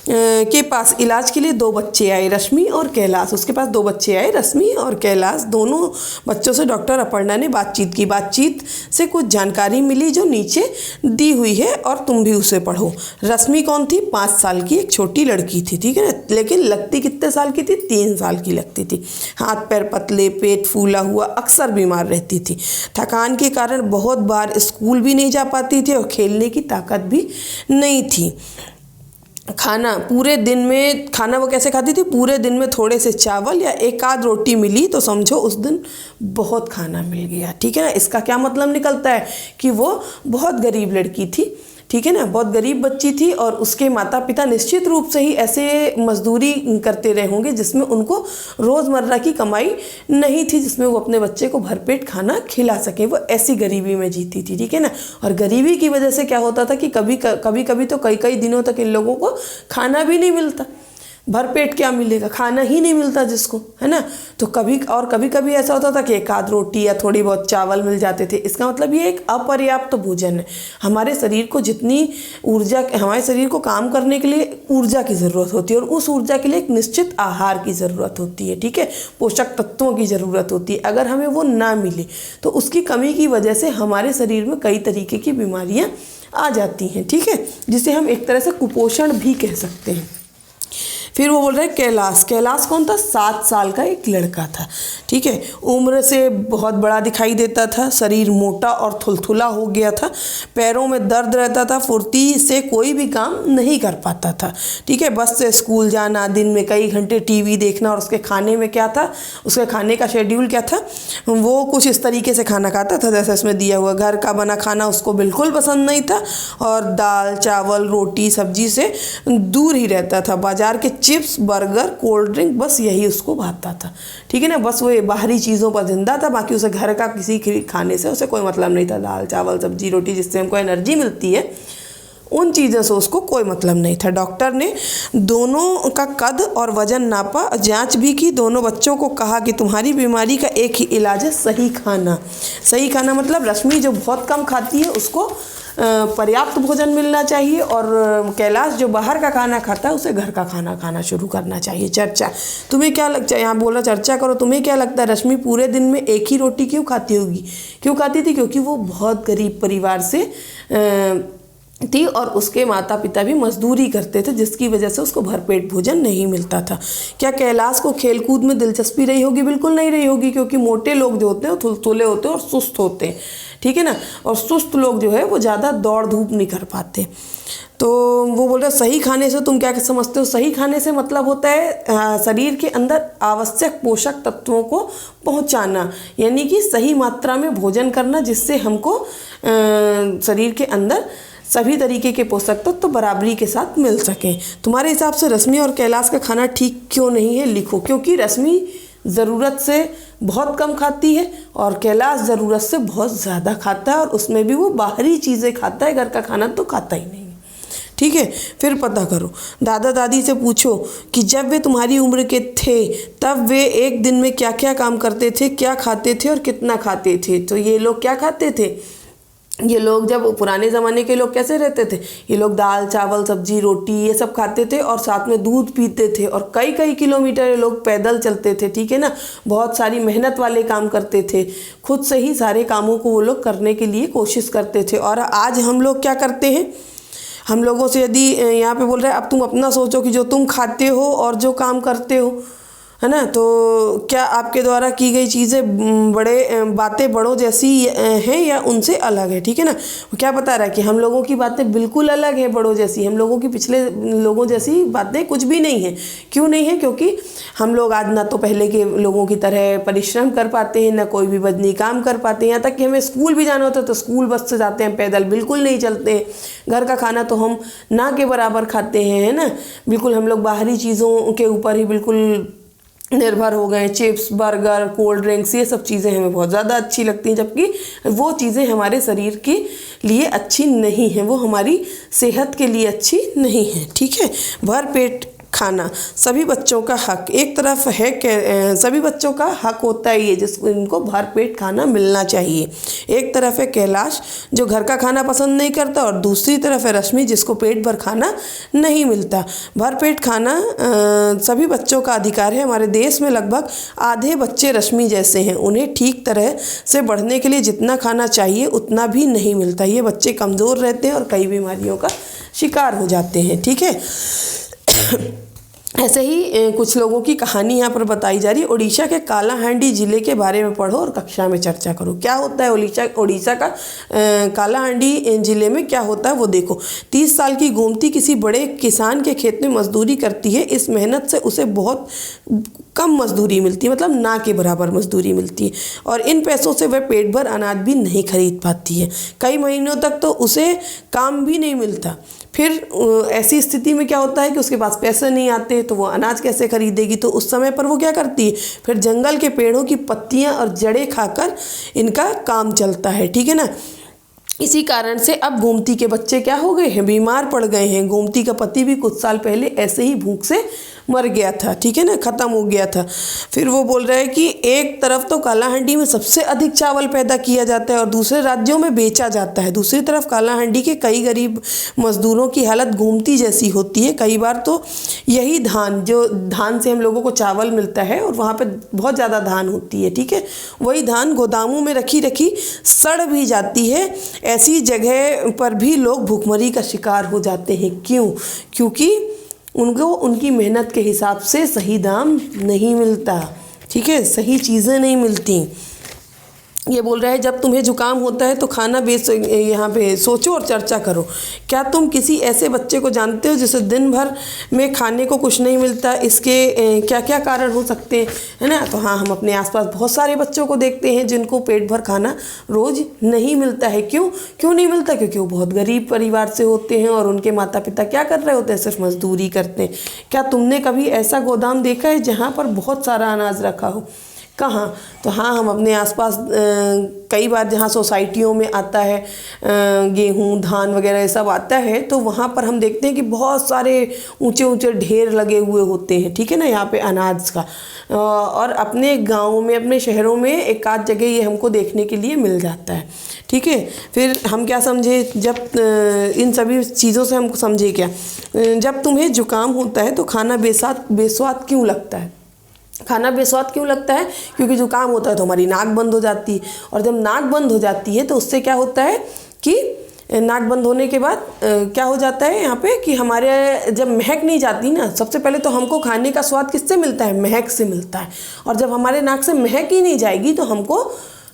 Speaker 3: के पास इलाज के लिए 2 बच्चे आए, रश्मि और कैलाश। उसके पास 2 बच्चे आए, रश्मि और कैलाश। दोनों बच्चों से डॉक्टर अपर्णा ने बातचीत की। बातचीत से कुछ जानकारी मिली जो नीचे दी हुई है और तुम भी उसे पढ़ो। रश्मि कौन थी? 5 साल की एक छोटी लड़की थी। ठीक है ना, लेकिन लगती कितने साल की थी? 3 साल की लगती थी। हाथ पैर पतले, पेट फूला हुआ, अक्सर बीमार रहती थी। थकान के कारण बहुत बार स्कूल भी नहीं जा पाती थी और खेलने की ताकत भी नहीं थी। खाना वो कैसे खाती थी? पूरे दिन में थोड़े से चावल या एक आध रोटी मिली तो समझो उस दिन बहुत खाना मिल गया। ठीक है ना, इसका क्या मतलब निकलता है कि वो बहुत गरीब लड़की थी। ठीक है ना, बहुत गरीब बच्ची थी और उसके माता पिता निश्चित रूप से ही ऐसे मजदूरी करते रहे होंगे जिसमें उनको रोज़मर्रा की कमाई नहीं थी, जिसमें वो अपने बच्चे को भरपेट खाना खिला सके। वो ऐसी गरीबी में जीती थी। ठीक है ना, और गरीबी की वजह से क्या होता था कि कभी तो कई दिनों तक इन लोगों को खाना भी नहीं मिलता। भरपेट क्या मिलेगा, खाना ही नहीं मिलता जिसको, है ना। तो कभी ऐसा होता था कि एक आध रोटी या थोड़ी बहुत चावल मिल जाते थे। इसका मतलब ये एक अपर्याप्त भोजन है। हमारे शरीर को काम करने के लिए ऊर्जा की ज़रूरत होती है और उस ऊर्जा के लिए एक निश्चित आहार की ज़रूरत होती है। ठीक है, पोषक तत्वों की ज़रूरत होती है। अगर हमें वो ना मिले तो उसकी कमी की वजह से हमारे शरीर में कई तरीके की बीमारियाँ आ जाती हैं। ठीक है, जिसे हम एक तरह से कुपोषण भी कह सकते हैं। फिर वो बोल रहे हैं कैलाश कौन था? 7 साल का एक लड़का था। ठीक है, उम्र से बहुत बड़ा दिखाई देता था, शरीर मोटा और थुलथुला हो गया था, पैरों में दर्द रहता था, फुर्ती से कोई भी काम नहीं कर पाता था। ठीक है, बस से स्कूल जाना, दिन में कई घंटे टीवी देखना और उसके खाने में क्या था, उसके खाने का शेड्यूल क्या था, वो कुछ इस तरीके से खाना खाता था जैसे इसमें दिया हुआ। घर का बना खाना उसको बिल्कुल पसंद नहीं था और दाल चावल रोटी सब्जी से दूर ही रहता था। बाजार के चिप्स बर्गर कोल्ड ड्रिंक बस यही उसको भाता था। ठीक है ना, बस वो बाहरी चीज़ों पर जिंदा था, बाकी उसे घर का किसी खाने से उसे कोई मतलब नहीं था। दाल चावल सब्जी रोटी जिससे हमको एनर्जी मिलती है उन चीज़ों से उसको कोई मतलब नहीं था। डॉक्टर ने दोनों का कद और वजन नापा, जांच भी की। दोनों बच्चों को कहा कि तुम्हारी बीमारी का एक ही इलाज है, सही खाना। सही खाना मतलब रश्मि जो बहुत कम खाती है उसको पर्याप्त भोजन मिलना चाहिए और कैलाश जो बाहर का खाना खाता है उसे घर का खाना खाना शुरू करना चाहिए। चर्चा, तुम्हें क्या लगता है? यहाँ बोला चर्चा करो, तुम्हें क्या लगता है रश्मि पूरे दिन में एक ही रोटी क्यों खाती होगी? क्यों खाती थी? क्योंकि वो बहुत गरीब परिवार से थी और उसके माता पिता भी मजदूरी करते थे, जिसकी वजह से उसको भरपेट भोजन नहीं मिलता था। क्या कैलाश को खेलकूद में दिलचस्पी रही होगी? बिल्कुल नहीं रही होगी, क्योंकि मोटे लोग जो होते हैं वो थुलथुले होते हैं और सुस्त होते हैं। ठीक है ना। और सुस्त लोग जो है वो ज़्यादा दौड़ धूप नहीं कर पाते। तो वो बोल रहे सही खाने से तुम क्या समझते हो? सही खाने से मतलब होता है शरीर के अंदर आवश्यक पोषक तत्वों को पहुंचाना, यानी कि सही मात्रा में भोजन करना, जिससे हमको शरीर के अंदर सभी तरीके के पोषक तत्व तो बराबरी के साथ मिल सकें। तुम्हारे हिसाब से रश्मि और कैलाश का खाना ठीक क्यों नहीं है? लिखो। क्योंकि रश्मि ज़रूरत से बहुत कम खाती है और कैलाश ज़रूरत से बहुत ज़्यादा खाता है, और उसमें भी वो बाहरी चीज़ें खाता है, घर का खाना तो खाता ही नहीं। ठीक है, फिर पता करो। दादा दादी से पूछो कि जब वे तुम्हारी उम्र के थे तब वे एक दिन में क्या क्या काम करते थे, क्या खाते थे और कितना खाते थे। तो ये लोग क्या खाते थे? ये लोग जब पुराने ज़माने के लोग कैसे रहते थे? ये लोग दाल चावल सब्जी रोटी ये सब खाते थे और साथ में दूध पीते थे, और कई कई किलोमीटर ये लोग पैदल चलते थे। ठीक है ना, बहुत सारी मेहनत वाले काम करते थे, खुद से ही सारे कामों को वो लोग करने के लिए कोशिश करते थे। और आज हम लोग क्या करते हैं? हम लोगों से यदि यहाँ पे बोल रहे हैं अब तुम अपना सोचो कि जो तुम खाते हो और जो काम करते हो, है ना, तो क्या आपके द्वारा की गई चीज़ें बातें बड़ों जैसी हैं या उनसे अलग है? ठीक है ना, क्या बता रहा है कि हम लोगों की बातें बिल्कुल अलग है बड़ों जैसी। हम लोगों की पिछले लोगों जैसी बातें कुछ भी नहीं है। क्यों नहीं है? क्योंकि हम लोग आज ना तो पहले के लोगों की तरह परिश्रम कर पाते हैं, ना कोई भी बदनी काम कर पाते हैं। यहाँ तक कि हमें स्कूल भी जाना होता है तो स्कूल बस से जाते हैं, पैदल बिल्कुल नहीं चलते हैं। घर का खाना तो हम ना के बराबर खाते हैं, है ना। बिल्कुल हम लोग बाहरी चीज़ों के ऊपर ही बिल्कुल निर्भर हो गए। चिप्स बर्गर कोल्ड ड्रिंक्स ये सब चीज़ें हमें बहुत ज़्यादा अच्छी लगती हैं, जबकि वो चीज़ें हमारे शरीर के लिए अच्छी नहीं हैं, वो हमारी सेहत के लिए अच्छी नहीं है। ठीक है, भर पेट खाना सभी बच्चों का हक। एक तरफ है सभी बच्चों का हक होता है ये जिसको इनको भर पेट खाना मिलना चाहिए। एक तरफ है कैलाश जो घर का खाना पसंद नहीं करता, और दूसरी तरफ है रश्मि जिसको पेट भर खाना नहीं मिलता। भर पेट खाना सभी बच्चों का अधिकार है। हमारे देश में लगभग आधे बच्चे रश्मि जैसे हैं, उन्हें ठीक तरह से बढ़ने के लिए जितना खाना चाहिए उतना भी नहीं मिलता। ये बच्चे कमज़ोर रहते हैं और कई बीमारियों का शिकार हो जाते हैं। ठीक है, ऐसे ही कुछ लोगों की कहानी यहाँ पर बताई जा रही है। उड़ीसा के कालाहांडी ज़िले के बारे में पढ़ो और कक्षा में चर्चा करो। क्या होता है उड़ीसा का कालाहांडी ज़िले में क्या होता है वो देखो। 30 साल की गोमती किसी बड़े किसान के खेत में मजदूरी करती है। इस मेहनत से उसे बहुत कम मजदूरी मिलती है, मतलब ना के बराबर मजदूरी मिलती है, और इन पैसों से वह पेट भर अनाज भी नहीं खरीद पाती है। कई महीनों तक तो उसे काम भी नहीं मिलता। फिर ऐसी स्थिति में क्या होता है कि उसके पास पैसे नहीं आते, तो वो अनाज कैसे खरीदेगी? तो उस समय पर वो क्या करती है, फिर जंगल के पेड़ों की पत्तियां और जड़ें खाकर इनका काम चलता है। ठीक है ना, इसी कारण से अब गोमती के बच्चे क्या हो गए हैं, बीमार पड़ गए हैं। गोमती का पति भी कुछ साल पहले ऐसे ही भूख से मर गया था। ठीक है ना, ख़त्म हो गया था। फिर वो बोल रहे हैं कि एक तरफ तो कालाहांडी में सबसे अधिक चावल पैदा किया जाता है और दूसरे राज्यों में बेचा जाता है। दूसरी तरफ कालाहांडी के कई गरीब मजदूरों की हालत गोमती जैसी होती है। कई बार तो यही धान, जो धान से हम लोगों को चावल मिलता है और वहाँ पे बहुत ज़्यादा धान होती है, ठीक है, वही धान गोदामों में रखी रखी सड़ भी जाती है। ऐसी जगह पर भी लोग भूखमरी का शिकार हो जाते हैं। क्यों? क्योंकि उनको उनकी मेहनत के हिसाब से सही दाम नहीं मिलता। ठीक है, सही चीज़ें नहीं मिलती। ये बोल रहा है जब तुम्हें जुकाम होता है तो खाना यहाँ पे सोचो और चर्चा करो। क्या तुम किसी ऐसे बच्चे को जानते हो जिसे दिन भर में खाने को कुछ नहीं मिलता? इसके क्या क्या कारण हो सकते हैं, है ना? तो हाँ, हम अपने आसपास बहुत सारे बच्चों को देखते हैं जिनको पेट भर खाना रोज़ नहीं मिलता है। क्यों नहीं मिलता? क्योंकि वो बहुत गरीब परिवार से होते हैं और उनके माता पिता क्या कर रहे होते हैं, सिर्फ मजदूरी करते हैं। क्या तुमने कभी ऐसा गोदाम देखा है जहाँ पर बहुत सारा अनाज रखा हो? कहाँ? तो हाँ, हम अपने आसपास कई बार जहाँ सोसाइटियों में आता है गेहूँ धान वगैरह ये सब आता है, तो वहाँ पर हम देखते हैं कि बहुत सारे ऊंचे ऊंचे ढेर लगे हुए होते हैं। ठीक है ना, यहाँ पे अनाज का। और अपने गाँव में अपने शहरों में एक आध जगह ये हमको देखने के लिए मिल जाता है। ठीक है, फिर हम क्या समझे जब इन सभी चीज़ों से हमको समझे क्या, जब तुम्हें जुकाम होता है तो खाना बेस्वाद क्यों लगता है? खाना बेस्वाद क्यों लगता है? क्योंकि जुकाम होता है तो हमारी नाक बंद हो जाती है, और जब नाक बंद हो जाती है तो उससे क्या होता है कि नाक बंद होने के बाद क्या हो जाता है यहाँ पे कि हमारे जब महक नहीं जाती ना, सबसे पहले तो हमको खाने का स्वाद किससे मिलता है? महक से मिलता है। और जब हमारे नाक से महक ही नहीं जाएगी तो हमको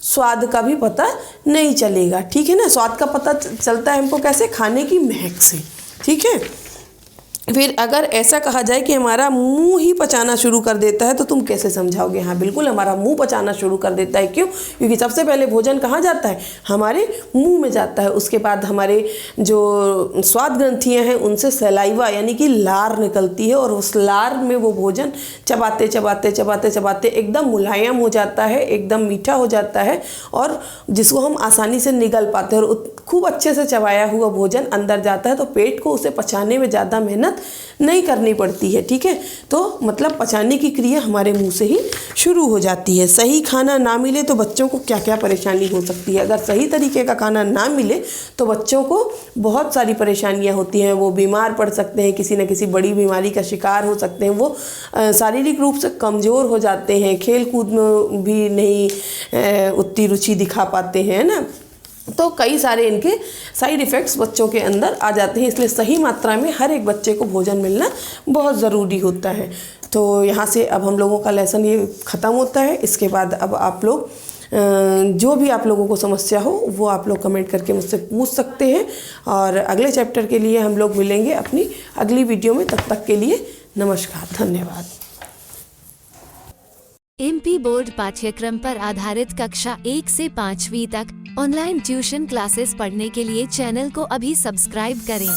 Speaker 3: स्वाद का भी पता नहीं चलेगा। ठीक है ना, स्वाद का पता चलता है हमको कैसे, खाने की महक से। ठीक है, फिर अगर ऐसा कहा जाए कि हमारा मुंह ही पचाना शुरू कर देता है तो तुम कैसे समझाओगे? हाँ बिल्कुल, हमारा मुंह पचाना शुरू कर देता है। क्यों? क्योंकि सबसे पहले भोजन कहाँ जाता है? हमारे मुंह में जाता है। उसके बाद हमारे जो स्वाद ग्रंथियाँ हैं उनसे सलाइवा यानी कि लार निकलती है, और उस लार में वो भोजन चबाते चबाते चबाते चबाते एकदम मुलायम हो जाता है, एकदम मीठा हो जाता है, और जिसको हम आसानी से निगल पाते हैं, और खूब अच्छे से चबाया हुआ भोजन अंदर जाता है, तो पेट को उसे पचाने में ज़्यादा मेहनत नहीं करनी पड़ती है। ठीक है, तो मतलब पचाने की क्रिया हमारे मुंह से ही शुरू हो जाती है। सही खाना ना मिले तो बच्चों को क्या क्या परेशानी हो सकती है? अगर सही तरीके का खाना ना मिले तो बच्चों को बहुत सारी परेशानियां होती हैं। वो बीमार पड़ सकते हैं, किसी न किसी बड़ी बीमारी का शिकार हो सकते हैं, वो शारीरिक रूप से कमज़ोर हो जाते हैं, खेल कूद में भी नहीं उतनी रुचि दिखा पाते हैं ना। तो कई सारे इनके साइड इफ़ेक्ट्स बच्चों के अंदर आ जाते हैं। इसलिए सही मात्रा में हर एक बच्चे को भोजन मिलना बहुत ज़रूरी होता है। तो यहाँ से अब हम लोगों का लेसन ये ख़त्म होता है। इसके बाद अब आप लोग जो भी आप लोगों को समस्या हो वो आप लोग कमेंट करके मुझसे पूछ सकते हैं, और अगले चैप्टर के लिए हम लोग मिलेंगे अपनी अगली वीडियो में। तब तक के लिए नमस्कार, धन्यवाद।
Speaker 1: एमपी बोर्ड पाठ्यक्रम पर आधारित कक्षा 1 से 5वीं तक ऑनलाइन ट्यूशन क्लासेस पढ़ने के लिए चैनल को अभी सब्सक्राइब करें।